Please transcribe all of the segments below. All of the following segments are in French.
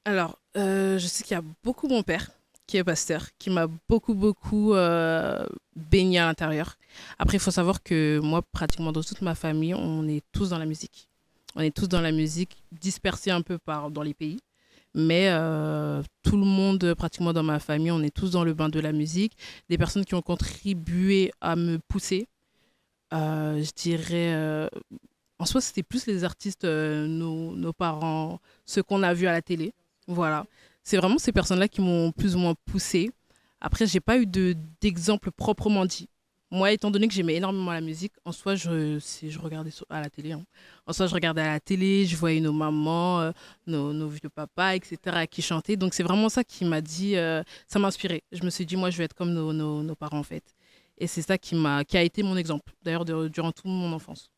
Alors, je sais qu'il y a beaucoup mon père, qui est pasteur, qui m'a beaucoup baigné à l'intérieur. Après, il faut savoir que moi, pratiquement dans toute ma famille, on est tous dans la musique. On est tous dans la musique, dispersés un peu dans les pays. Mais tout le monde, pratiquement dans ma famille, on est tous dans le bain de la musique. Des personnes qui ont contribué à me pousser, je dirais, en soi, c'était plus les artistes, nos parents, ceux qu'on a vus à la télé. Voilà. C'est vraiment ces personnes-là qui m'ont plus ou moins poussé. Après, j'ai pas eu d'exemple proprement dit. Moi, étant donné que j'aimais énormément la musique, en soi, je regardais à la télé. Hein. En soi, je regardais à la télé, je voyais nos mamans, nos vieux papas, etc., qui chantaient. Donc, c'est vraiment ça qui m'a dit, ça m'a inspiré. Je me suis dit, moi, je vais être comme nos parents, en fait. Et c'est ça qui a été mon exemple, d'ailleurs, durant toute mon enfance.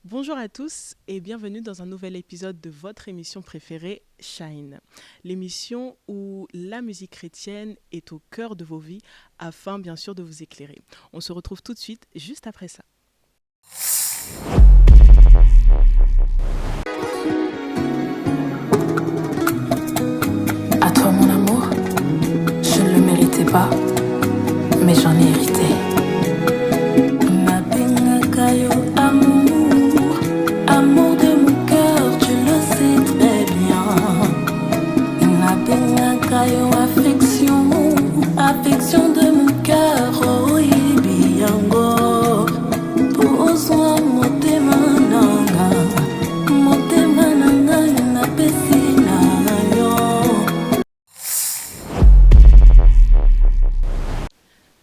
Bonjour à tous et bienvenue dans un nouvel épisode de votre émission préférée, Shine. L'émission où la musique chrétienne est au cœur de vos vies afin bien sûr de vous éclairer. On se retrouve tout de suite juste après ça. À toi mon amour, je ne le méritais pas, mais j'en ai hérité. Mabengakayo amour, amour de mon cœur, tu le sais très bien. Mabengakayo affection, affection de mon cœur, oh ibiyango. Pozwa motema nanga, motema nanga napesi na yo.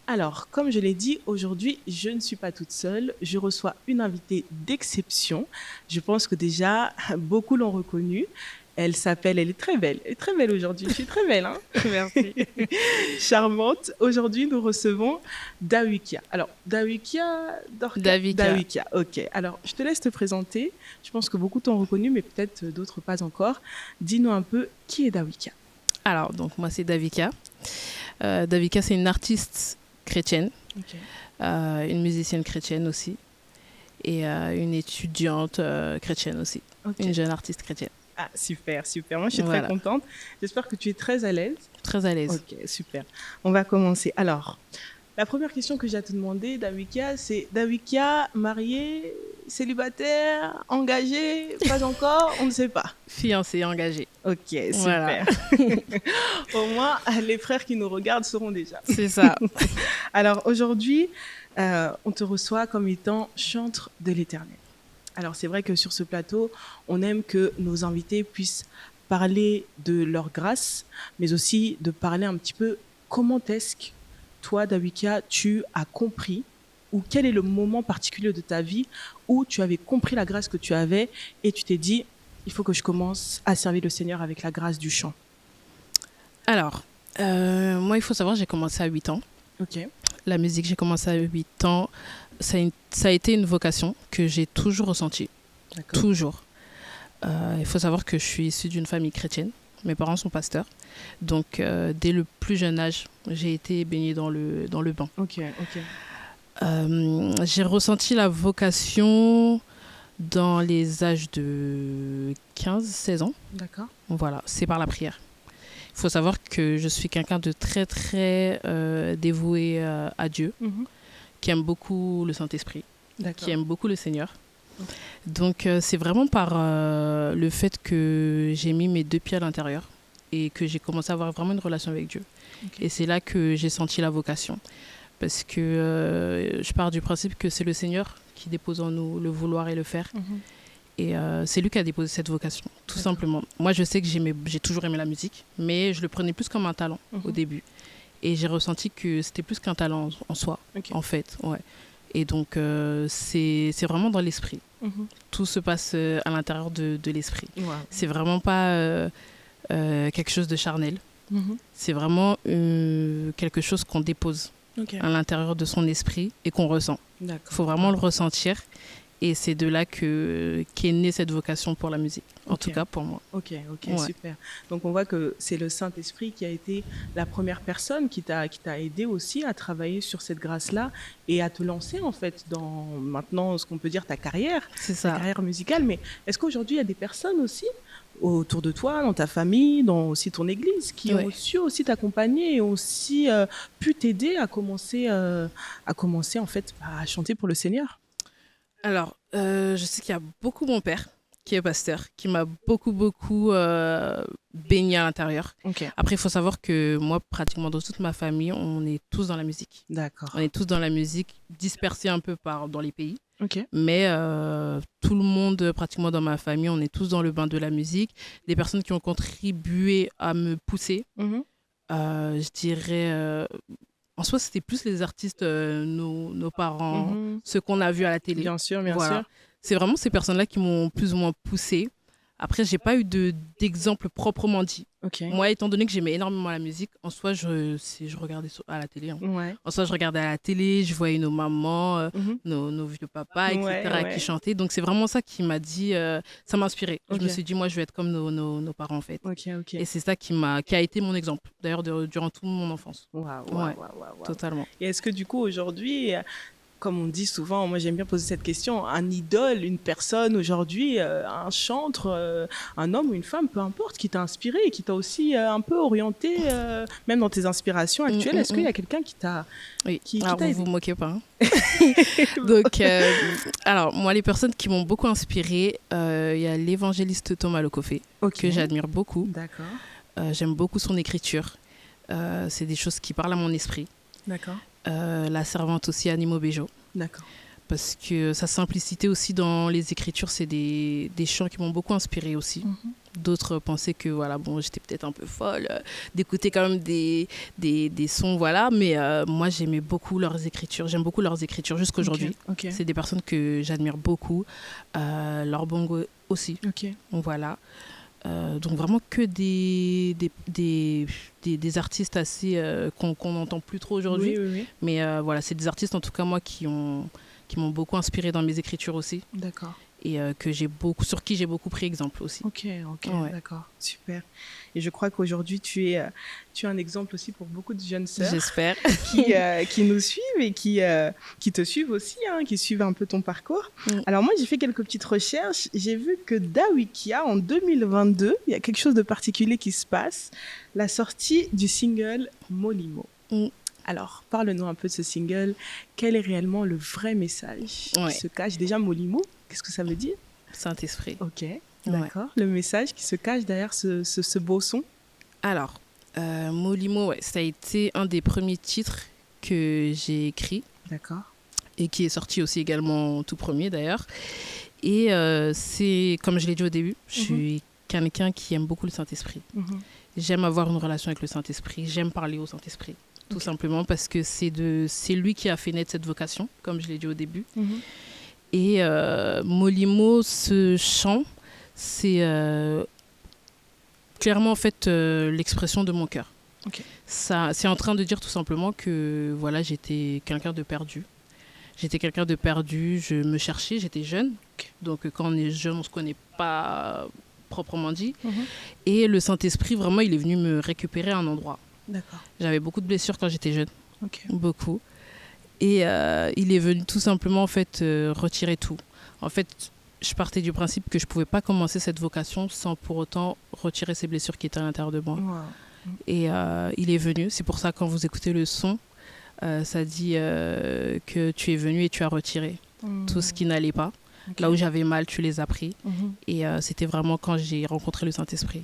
Alors, comme je l'ai dit, aujourd'hui, je ne suis pas toute seule. Je reçois une invitée d'exception. Je pense que déjà, beaucoup l'ont reconnue. Elle est très belle aujourd'hui. Je suis très belle, hein. Merci. Charmante. Aujourd'hui, nous recevons Dawikia. Alors, Dawikia, Dorca Davika. Dawikia, ok. Alors, je te laisse te présenter. Je pense que beaucoup t'ont reconnu, mais peut-être d'autres pas encore. Dis-nous un peu qui est Dawikia. Alors, donc, moi, c'est Davika. Davika, c'est une artiste chrétienne, Ok. une musicienne chrétienne aussi, et une étudiante chrétienne aussi, Ok. une jeune artiste chrétienne. Ah, super, super. Moi, je suis Voilà. très contente. J'espère que tu es très à l'aise. Très à l'aise. Ok, super. On va commencer. Alors, la première question que j'ai à te demander, Dawikia, c'est Dawikia, mariée, célibataire, engagée, pas encore, on ne sait pas. Fiancée, engagée. Ok, super. Voilà. Au moins, les frères qui nous regardent sauront déjà. C'est ça. Alors, aujourd'hui, on te reçoit comme étant chantre de l'Éternel. Alors, c'est vrai que sur ce plateau, on aime que nos invités puissent parler de leur grâce, mais aussi de parler un petit peu comment est-ce que toi, Dawikia, tu as compris ou quel est le moment particulier de ta vie où tu avais compris la grâce que tu avais et tu t'es dit, il faut que je commence à servir le Seigneur avec la grâce du chant. Alors, moi, il faut savoir, j'ai commencé à 8 ans. Ok. La musique, j'ai commencé à 8 ans. Ça a été une vocation que j'ai toujours ressentie. D'accord. Toujours. Il faut savoir que je suis issue d'une famille chrétienne. Mes parents sont pasteurs. Donc, dès le plus jeune âge, j'ai été baignée dans le bain. Ok, ok. J'ai ressenti la vocation dans les âges de 15-16 ans. D'accord. Voilà, c'est par la prière. Il faut savoir que je suis quelqu'un de très, très dévoué à Dieu, Mhm. qui aime beaucoup le Saint-Esprit, D'accord. qui aime beaucoup le Seigneur. Ok. Donc, c'est vraiment par le fait que j'ai mis mes deux pieds à l'intérieur et que j'ai commencé à avoir vraiment une relation avec Dieu. Ok. Et c'est là que j'ai senti la vocation. Parce que je pars du principe que c'est le Seigneur qui dépose en nous le vouloir et le faire. Mhm. Et c'est lui qui a déposé cette vocation, tout D'accord. simplement. Moi, je sais que j'ai toujours aimé la musique, mais je le prenais plus comme un talent au Mhm. début. Et j'ai ressenti que c'était plus qu'un talent en soi, Ok. en fait. Ouais. Et donc, c'est vraiment dans l'esprit. Mhm. Tout se passe à l'intérieur de l'esprit. Wow. C'est vraiment pas quelque chose de charnel. Mhm. C'est vraiment quelque chose qu'on dépose Ok. à l'intérieur de son esprit et qu'on ressent. Il D'accord. faut vraiment le ressentir Et c'est de là qu'est née cette vocation pour la musique, en tout cas pour moi. Ok, Ouais. super. Donc on voit que c'est le Saint-Esprit qui a été la première personne qui t'a aidé aussi à travailler sur cette grâce-là et à te lancer en fait dans maintenant ce qu'on peut dire ta carrière musicale. Mais est-ce qu'aujourd'hui il y a des personnes aussi autour de toi, dans ta famille, dans aussi ton église, qui ont su aussi t'accompagner et ont aussi pu t'aider à commencer en fait à chanter pour le Seigneur? Alors, je sais qu'il y a beaucoup mon père, qui est pasteur, qui m'a beaucoup baigné à l'intérieur. Ok, Après, il faut savoir que moi, pratiquement dans toute ma famille, on est tous dans la musique. d'accord. On est tous dans la musique, dispersés un peu dans les pays. Ok, Mais tout le monde, pratiquement dans ma famille, on est tous dans le bain de la musique. Des personnes qui ont contribué à me pousser, je dirais... en soi, c'était plus les artistes, nos parents, ceux qu'on a vus à la télé. bien sûr. C'est vraiment ces personnes-là qui m'ont plus ou moins poussée. Après, j'ai pas eu d'exemple proprement dit. Ok. Moi, étant donné que j'aimais énormément la musique, en soi, je regardais à la télé. Hein. Ouais. En soi, je regardais à la télé, je voyais nos mamans, nos vieux papas, etc., qui chantaient. Donc, c'est vraiment ça qui m'a dit, ça m'a inspiré. Ok. Je me suis dit, moi, je vais être comme nos parents, en fait. Ok. Et c'est ça qui a été mon exemple, d'ailleurs, durant toute mon enfance. Waouh. Totalement. Et est-ce que du coup, aujourd'hui, comme on dit souvent, moi j'aime bien poser cette question, un idole, une personne aujourd'hui, un chantre, un homme ou une femme, peu importe, qui t'a inspiré et qui t'a aussi un peu orienté, même dans tes inspirations actuelles, est-ce qu'il y a quelqu'un qui t'a... Oui, qui alors t'a vous aidé? vous moquez pas. Hein. Donc, alors moi, les personnes qui m'ont beaucoup inspirée, il y a l'évangéliste Thomas Lokofé, que j'admire beaucoup. D'accord. J'aime beaucoup son écriture. C'est des choses qui parlent à mon esprit. D'accord. La servante aussi, Animo Bejo. D'accord. Parce que sa simplicité aussi dans les écritures, c'est des chants qui m'ont beaucoup inspirée aussi. D'autres pensaient que voilà, bon, j'étais peut-être un peu folle d'écouter quand même des sons, voilà. Mais moi, j'aimais beaucoup leurs écritures. J'aime beaucoup leurs écritures jusqu'aujourd'hui. Ok. C'est des personnes que j'admire beaucoup. Leur bongo aussi. Ok. Donc voilà. Donc vraiment que des artistes assez qu'on n'entend plus trop aujourd'hui. Oui. Mais voilà, c'est des artistes en tout cas moi qui m'ont beaucoup inspiré dans mes écritures aussi. D'accord. Et sur qui j'ai beaucoup pris exemple aussi. Ok, Ouais. d'accord, super. Et je crois qu'aujourd'hui, tu es un exemple aussi pour beaucoup de jeunes sœurs J'espère. qui nous suivent et qui te suivent aussi, hein, qui suivent un peu ton parcours. Alors moi, j'ai fait quelques petites recherches. J'ai vu que d'Awikia, en 2022, il y a quelque chose de particulier qui se passe. La sortie du single Molimo. Alors, parle-nous un peu de ce single. Quel est réellement le vrai message qui se cache? Déjà, Molimo, qu'est-ce que ça veut dire? Saint-Esprit. Ok, d'accord. Le message qui se cache derrière ce beau son? Alors, Molimo, ça a été un des premiers titres que j'ai écrit. D'accord. Et qui est sorti aussi également tout premier d'ailleurs. Et c'est, comme je l'ai dit au début, je suis quelqu'un qui aime beaucoup le Saint-Esprit. J'aime avoir une relation avec le Saint-Esprit. J'aime parler au Saint-Esprit. Tout simplement parce que c'est lui qui a fait naître cette vocation, comme je l'ai dit au début. Et Molimo, ce chant, c'est clairement en fait l'expression de mon cœur. C'est en train de dire tout simplement que voilà, j'étais quelqu'un de perdu. Je me cherchais, j'étais jeune. Donc quand on est jeune, on ne se connaît pas proprement dit. Et le Saint-Esprit, vraiment, il est venu me récupérer à un endroit. D'accord. J'avais beaucoup de blessures quand j'étais jeune. Beaucoup. Et il est venu tout simplement en fait retirer tout. En fait, je partais du principe que je ne pouvais pas commencer cette vocation sans pour autant retirer ces blessures qui étaient à l'intérieur de moi. Et il est venu. C'est pour ça quand vous écoutez le son, ça dit que tu es venu et tu as retiré tout ce qui n'allait pas. Là où j'avais mal, tu les as pris. Et c'était vraiment quand j'ai rencontré le Saint-Esprit.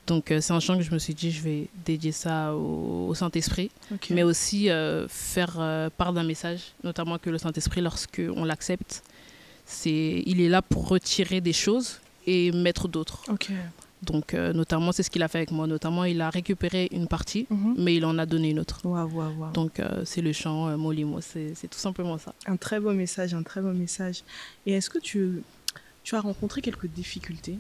Donc c'est un chant que je me suis dit, je vais dédier ça au Saint-Esprit, mais aussi faire part d'un message, notamment que le Saint-Esprit, lorsqu'on l'accepte, il est là pour retirer des choses et mettre d'autres. Donc notamment, c'est ce qu'il a fait avec moi. Notamment, il a récupéré une partie, mais il en a donné une autre. Donc c'est le chant Molimo, c'est tout simplement ça. Un très beau message, un très beau message. Et est-ce que tu as rencontré quelques difficultés,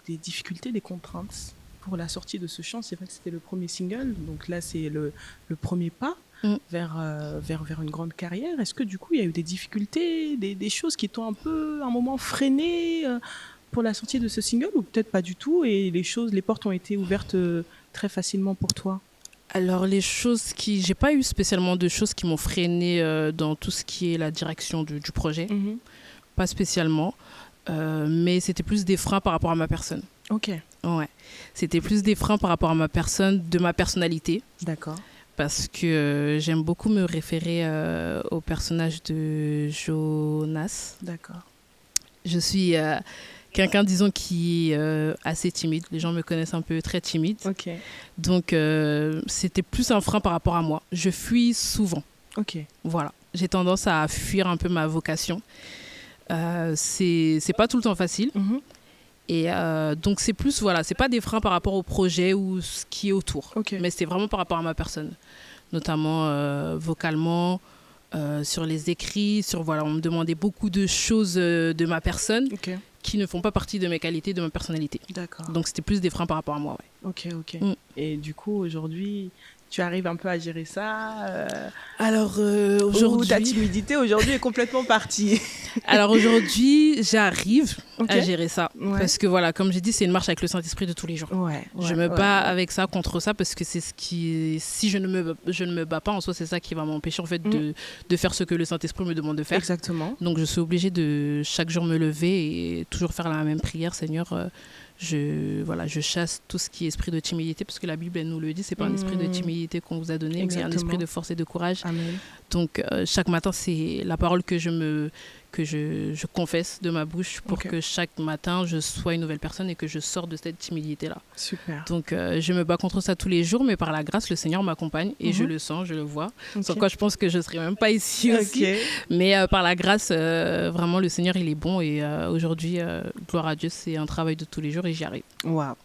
des contraintes pour la sortie de ce chant? C'est vrai que c'était le premier single, donc là c'est le premier pas. vers une grande carrière. Est-ce que du coup, il y a eu des difficultés, des choses qui t'ont un peu, à un moment, freiné pour la sortie de ce single, ou peut-être pas du tout, et les portes ont été ouvertes très facilement pour toi? Alors, j'ai pas eu spécialement de choses qui m'ont freiné dans tout ce qui est la direction du projet. Pas spécialement. Mais c'était plus des freins par rapport à ma personne. Ok. Ouais. C'était plus des freins par rapport à ma personne, de ma personnalité. D'accord. Parce que j'aime beaucoup me référer au personnage de Jonas. D'accord. Je suis quelqu'un, disons, qui est assez timide. Les gens me connaissent un peu très timide. Ok. Donc, c'était plus un frein par rapport à moi. Je fuis souvent. Ok. Voilà. J'ai tendance à fuir un peu ma vocation. C'est pas tout le temps facile. Et donc, c'est plus, voilà, c'est pas des freins par rapport au projet ou ce qui est autour. Mais c'est vraiment par rapport à ma personne. Notamment vocalement, sur les écrits, voilà, on me demandait beaucoup de choses de ma personne qui ne font pas partie de mes qualités, de ma personnalité. D'accord. Donc, c'était plus des freins par rapport à moi. Ouais. Ok. Et du coup, aujourd'hui, tu arrives un peu à gérer ça Alors, aujourd'hui... ta timidité, aujourd'hui, est complètement partie. Alors, aujourd'hui, j'arrive à gérer ça. Parce que, voilà, comme j'ai dit, c'est une marche avec le Saint-Esprit de tous les jours. Je me bats avec ça, contre ça, parce que c'est ce qui... Si je ne me bats pas, en soi, c'est ça qui va m'empêcher, en fait, de faire ce que le Saint-Esprit me demande de faire. Exactement. Donc, je suis obligée de chaque jour me lever et toujours faire la même prière. Seigneur, je chasse tout ce qui est esprit de timidité, parce que la Bible, elle nous le dit, c'est pas un esprit de timidité qu'on vous a donné, mais un esprit de force et de courage. Amen. Donc, chaque matin, c'est la parole que je confesse de ma bouche pour que chaque matin, je sois une nouvelle personne et que je sorte de cette timidité-là. Super. Donc, je me bats contre ça tous les jours, mais par la grâce, le Seigneur m'accompagne et je le sens, je le vois. Sans quoi, je pense que je ne serais même pas ici aussi. Mais par la grâce, vraiment, le Seigneur, il est bon. Et aujourd'hui, gloire à Dieu, c'est un travail de tous les jours et j'y arrive. Waouh.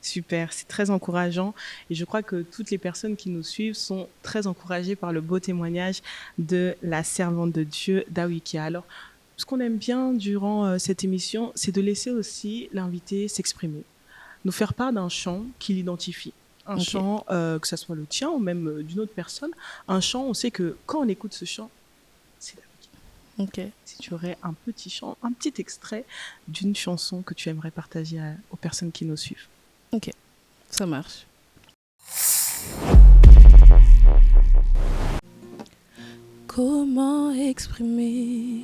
Super, c'est très encourageant. Et je crois que toutes les personnes qui nous suivent sont très encouragées par le beau témoignage de la servante de Dieu, Dawikia. Alors, ce qu'on aime bien durant cette émission, c'est de laisser aussi l'invité s'exprimer, nous faire part d'un chant qui l'identifie. Un chant, que ce soit le tien ou même d'une autre personne. Un chant, on sait que quand on écoute ce chant, c'est Dawikia. Si tu aurais un petit chant, un petit extrait d'une chanson que tu aimerais partager aux personnes qui nous suivent. Ok, ça marche. Comment exprimer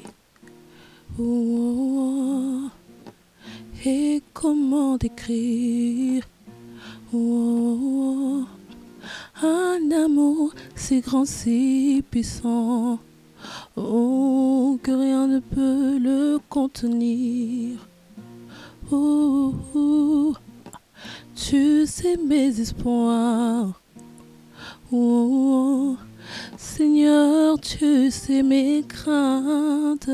et comment décrire un amour si grand, si puissant, que rien ne peut le contenir. Tu sais mes espoirs. Seigneur, tu sais mes craintes.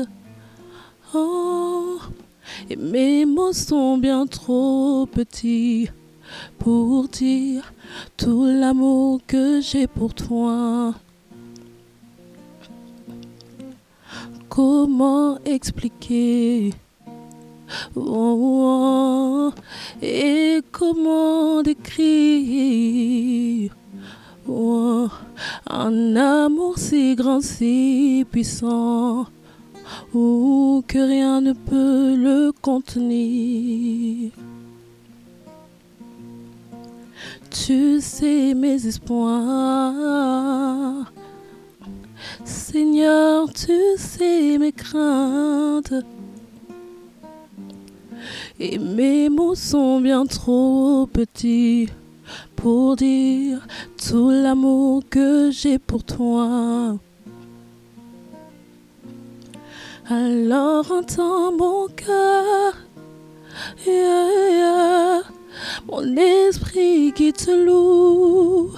Et mes mots sont bien trop petits pour dire tout l'amour que j'ai pour toi. Comment expliquer et comment décrire un amour si grand, si puissant, que rien ne peut le contenir. Tu sais mes espoirs, Seigneur, tu sais mes craintes. Et mes mots sont bien trop petits pour dire tout l'amour que j'ai pour toi. Alors entends mon cœur, mon esprit qui te loue.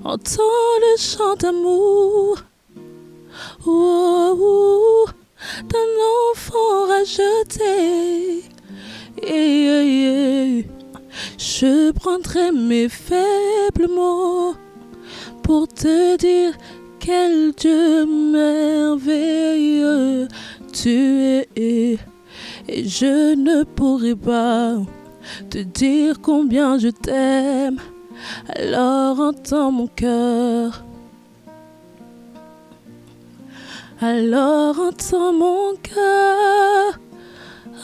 Entends le chant d'amour d'un enfant racheté. Je prendrai mes faibles mots pour te dire quel Dieu merveilleux tu es. Et je ne pourrai pas te dire combien je t'aime, alors entends mon cœur. Alors entends mon cœur.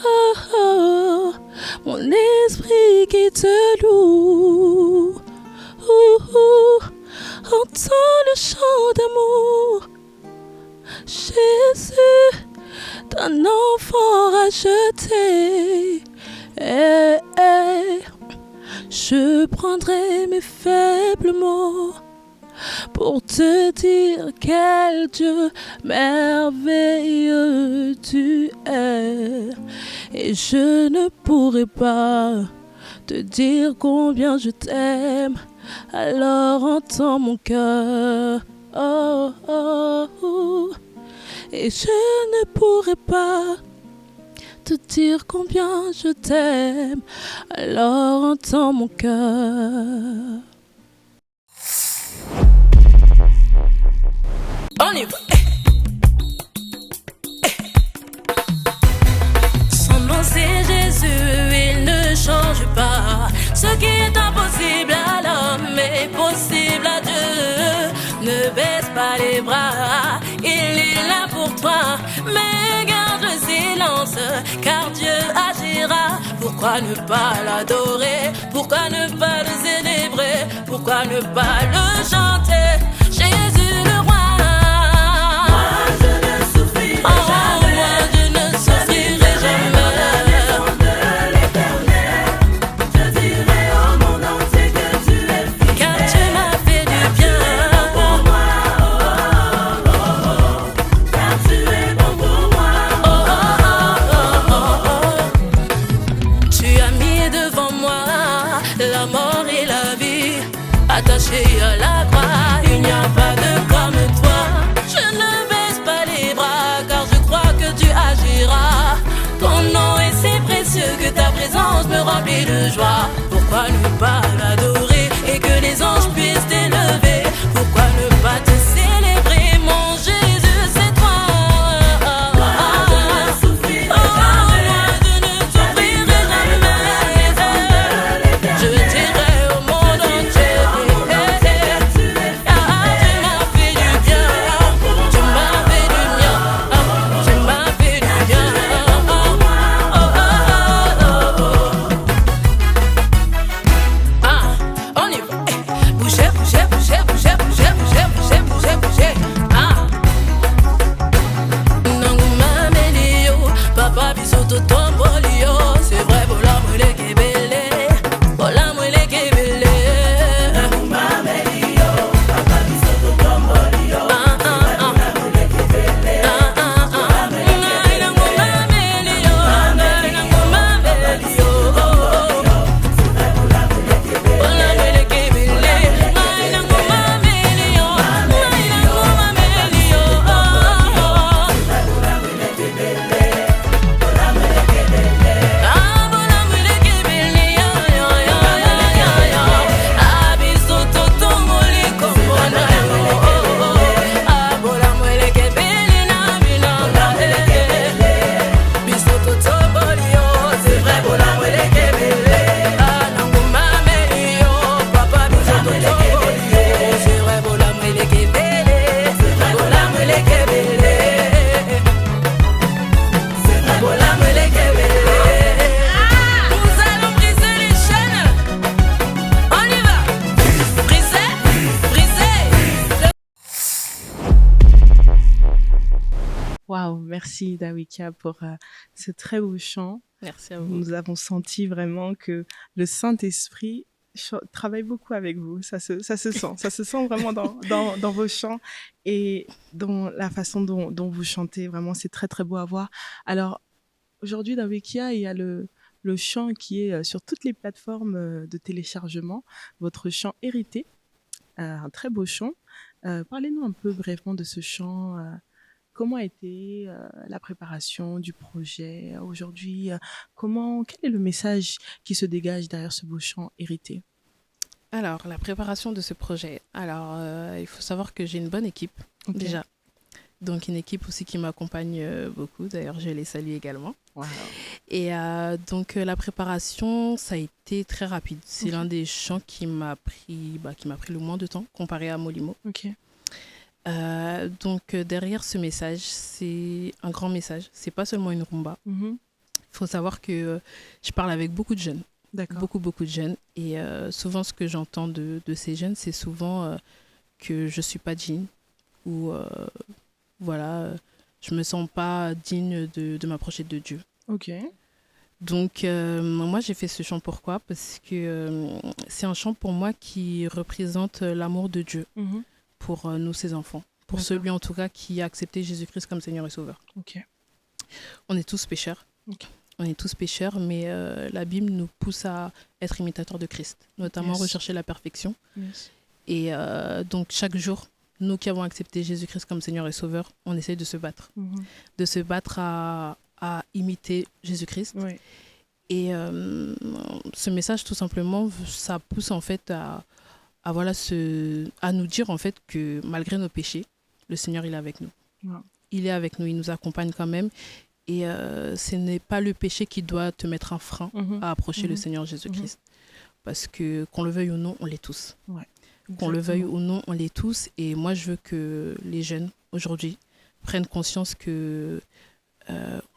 Oh, oh, mon esprit qui te loue. Entends le chant d'amour. Jésus, ton enfant racheté. Je prendrai mes faibles mots pour te dire quel Dieu merveilleux tu es. Et je ne pourrai pas te dire combien je t'aime. Alors entends mon cœur. Oh, oh, oh. Et je ne pourrai pas te dire combien je t'aime. Alors entends mon cœur. On y va. Son nom c'est Jésus, il ne change pas. Ce qui est impossible à l'homme est possible à Dieu. Ne baisse pas les bras, il est là pour toi. Mais garde le silence, car Dieu agira. Pourquoi ne pas l'adorer? Pourquoi ne pas le célébrer? Pourquoi ne pas le chanter? Jésus le roi. Attaché à la croix, il n'y a pas de comme toi. Je ne baisse pas les bras, car je crois que tu agiras. Ton nom est si précieux que ta présence me remplit de joie. Pourquoi ne pas l'adorer et que les anges puissent t'élever? Pourquoi ne pas te célébrer, mon Jésus, c'est toi. Waouh, merci Dawika pour ce très beau chant. Merci à vous. Nous avons senti vraiment que le Saint-Esprit travaille beaucoup avec vous. Ça se sent vraiment dans vos chants et dans la façon dont vous chantez. Vraiment, c'est très très beau à voir. Alors, aujourd'hui, Dawika, il y a le chant qui est sur toutes les plateformes de téléchargement, votre chant Hérité, un très beau chant. Parlez-nous un peu brièvement de ce chant. Comment a été la préparation du projet aujourd'hui? Quel est le message qui se dégage derrière ce beau chant Hérité? Alors, la préparation de ce projet. Alors, il faut savoir que j'ai une bonne équipe, Ok. déjà. Donc une équipe aussi qui m'accompagne beaucoup. D'ailleurs, je les salue également. Wow. Et donc la préparation, ça a été très rapide. C'est l'un des chants qui m'a pris le moins de temps comparé à Molimo. Ok. Donc derrière ce message, c'est un grand message. C'est pas seulement une rumba. Mhm. Il faut savoir que je parle avec beaucoup de jeunes. D'accord. Beaucoup de jeunes. Et souvent, ce que j'entends de ces jeunes, c'est souvent que je suis pas digne ou je me sens pas digne de m'approcher de Dieu. Ok. Donc, moi, j'ai fait ce chant. Pourquoi ? Parce que c'est un chant pour moi qui représente l'amour de Dieu Mhm. pour nous, ses enfants. Pour D'accord. celui, en tout cas, qui a accepté Jésus-Christ comme Seigneur et Sauveur. Ok. On est tous pécheurs. Ok. On est tous pécheurs, mais la Bible nous pousse à être imitateurs de Christ, notamment Yes. rechercher la perfection. Yes. Et donc, chaque jour, nous qui avons accepté Jésus-Christ comme Seigneur et Sauveur, on essaie de se battre. Mhm. De se battre à imiter Jésus-Christ. Oui. Et ce message, tout simplement, ça pousse en fait à nous dire en fait que malgré nos péchés, le Seigneur, il est avec nous. Wow. Il est avec nous, il nous accompagne quand même. Et ce n'est pas le péché qui doit te mettre un frein Mhm. à approcher le Mhm. Seigneur Jésus-Christ. Parce que qu'on le veuille ou non, on l'est tous. Ouais. Qu'on le veuille Exactement. ou non, on l'est tous. Et moi, je veux que les jeunes, aujourd'hui, prennent conscience que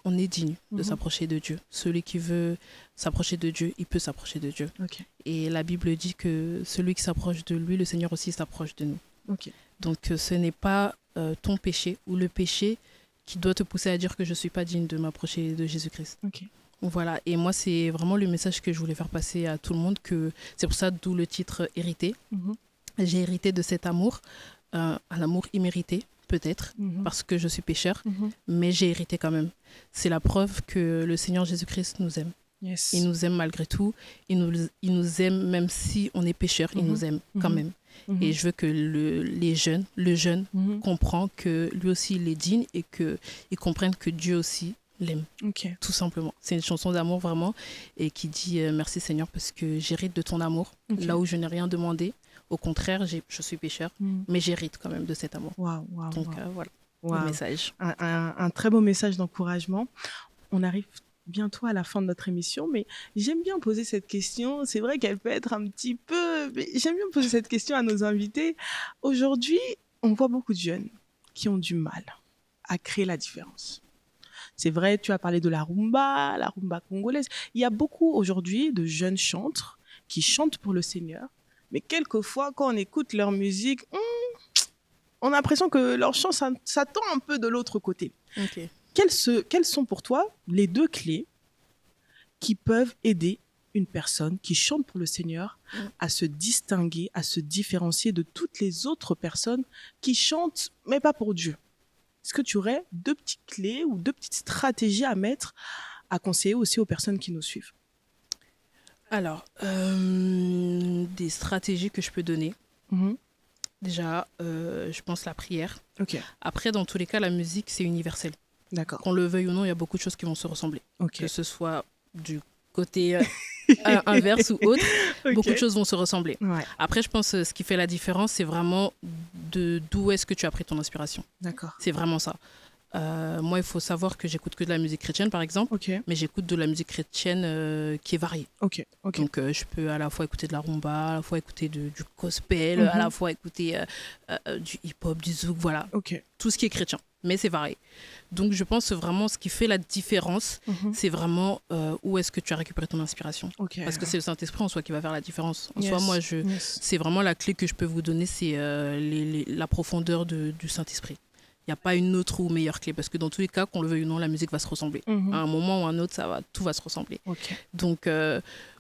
on est digne de Mhm. s'approcher de Dieu. Celui qui veut s'approcher de Dieu, il peut s'approcher de Dieu. Ok. Et la Bible dit que celui qui s'approche de lui, le Seigneur aussi s'approche de nous. Ok. Donc ce n'est pas ton péché ou le péché qui doit te pousser à dire que je ne suis pas digne de m'approcher de Jésus-Christ. Ok. Voilà, et moi c'est vraiment le message que je voulais faire passer à tout le monde, que c'est pour ça d'où le titre Hérité. Mhm. J'ai hérité de cet amour, un amour immérité peut-être, Mhm. parce que je suis pécheur, Mhm. mais j'ai hérité quand même. C'est la preuve que le Seigneur Jésus-Christ nous aime. Yes. Il nous aime malgré tout, il nous aime même si on est pécheur, il Mhm. nous aime quand Mhm. même. Mhm. Et je veux que le jeune Mhm. comprend que lui aussi il est digne et qu'il comprenne que Dieu aussi l'aime, Ok. tout simplement. C'est une chanson d'amour vraiment et qui dit merci Seigneur parce que j'hérite de ton amour, Ok. là où je n'ai rien demandé. Au contraire, je suis pécheur, Mhm. mais j'hérite quand même de cet amour. Waouh, waouh, Donc waouh. voilà, Waouh. le message. Un très beau message d'encouragement. On arrive bientôt à la fin de notre émission, mais j'aime bien poser cette question. C'est vrai qu'elle peut être un petit peu... Mais j'aime bien poser cette question à nos invités. Aujourd'hui, on voit beaucoup de jeunes qui ont du mal à créer la différence. C'est vrai, tu as parlé de la rumba congolaise. Il y a beaucoup aujourd'hui de jeunes chantres qui chantent pour le Seigneur, mais quelquefois, quand on écoute leur musique, on a l'impression que leur chant, ça tend un peu de l'autre côté. Ok. Quelles sont pour toi les 2 clés qui peuvent aider une personne qui chante pour le Seigneur à se distinguer, à se différencier de toutes les autres personnes qui chantent, mais pas pour Dieu? Est-ce que tu aurais 2 petites clés ou 2 petites stratégies à mettre, à conseiller aussi aux personnes qui nous suivent? Alors, des stratégies que je peux donner. Mhm. Déjà, je pense la prière. Ok, Après, dans tous les cas, la musique, c'est universel. d'accord. Qu'on le veuille ou non, il y a beaucoup de choses qui vont se ressembler. Ok. Que ce soit du côté inverse ou autre, Ok. beaucoup de choses vont se ressembler. Ouais, Après, je pense que ce qui fait la différence, c'est vraiment d'où est-ce que tu as pris ton inspiration. d'accord. C'est vraiment ça. Moi, il faut savoir que j'écoute que de la musique chrétienne, par exemple, Ok, mais j'écoute de la musique chrétienne qui est variée. ok, ok. Donc, je peux à la fois écouter de la rumba, à la fois écouter du gospel, Mhm. à la fois écouter du hip-hop, du zouk, voilà. Ok. Tout ce qui est chrétien, mais c'est varié. Donc, je pense vraiment ce qui fait la différence, Mhm. c'est vraiment où est-ce que tu as récupéré ton inspiration. Ok. Parce que c'est le Saint-Esprit en soi qui va faire la différence. En Yes. soi, moi, Yes. c'est vraiment la clé que je peux vous donner, c'est la profondeur du Saint-Esprit. Il n'y a pas une autre ou meilleure clé, parce que dans tous les cas, qu'on le veuille ou non, la musique va se ressembler. Mhm. À un moment ou à un autre, tout va se ressembler. Ok, Donc,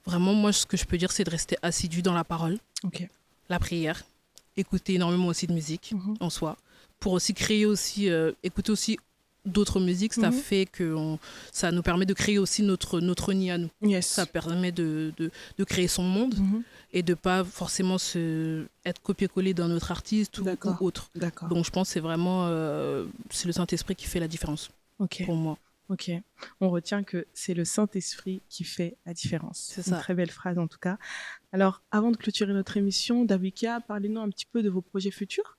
vraiment, moi, ce que je peux dire, c'est de rester assidu dans la parole, ok. la prière, écouter énormément aussi de musique Mhm. en soi, pour aussi créer aussi, écouter aussi d'autres musiques, ça Mhm. fait que ça nous permet de créer aussi notre nid à nous. Yes. Ça permet de créer son monde Mhm. et de pas forcément être copié-collé d'un autre artiste ou D'accord. autre. D'accord. Donc je pense que c'est vraiment c'est le Saint-Esprit qui fait la différence Ok. pour moi. Ok. On retient que c'est le Saint-Esprit qui fait la différence. C'est Une ça. très belle phrase en tout cas. Alors, avant de clôturer notre émission, Dawika, parlez-nous un petit peu de vos projets futurs.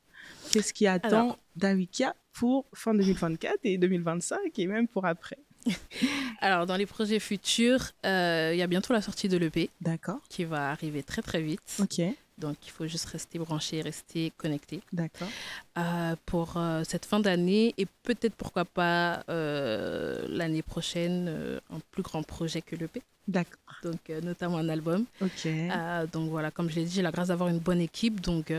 Qu'est-ce qui attend Alors. Dawika pour fin 2024 et 2025 et même pour après? Alors, dans les projets futurs, il y a bientôt la sortie de l'EP D'accord. qui va arriver très très vite. Ok. Donc, il faut juste rester branché, rester connecté. D'accord. Pour cette fin d'année et peut-être pourquoi pas l'année prochaine un plus grand projet que l'EP. D'accord. Donc notamment un album. Ok. Donc voilà, comme je l'ai dit, j'ai la grâce d'avoir une bonne équipe, donc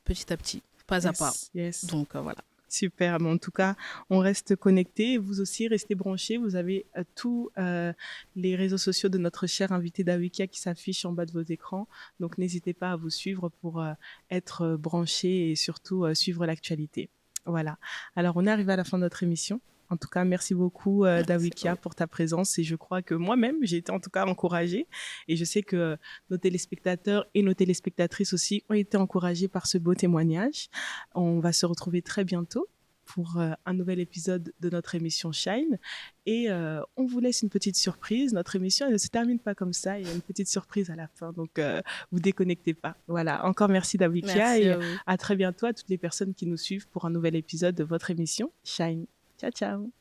petit à petit, pas à pas. Yes. Donc voilà. Super, mais en tout cas, on reste connectés. Vous aussi, restez branchés. Vous avez tous les réseaux sociaux de notre cher invité Dawikia qui s'affichent en bas de vos écrans. Donc, n'hésitez pas à vous suivre pour être branchés et surtout suivre l'actualité. Voilà. Alors, on est arrivé à la fin de notre émission. En tout cas, merci beaucoup Dawikia pour ta présence et je crois que moi-même, j'ai été en tout cas encouragée et je sais que nos téléspectateurs et nos téléspectatrices aussi ont été encouragés par ce beau témoignage. On va se retrouver très bientôt pour un nouvel épisode de notre émission Shine et on vous laisse une petite surprise. Notre émission elle ne se termine pas comme ça, il y a une petite surprise à la fin, donc vous déconnectez pas. Voilà, encore merci Dawikia et à très bientôt à toutes les personnes qui nous suivent pour un nouvel épisode de votre émission Shine. Ciao, ciao.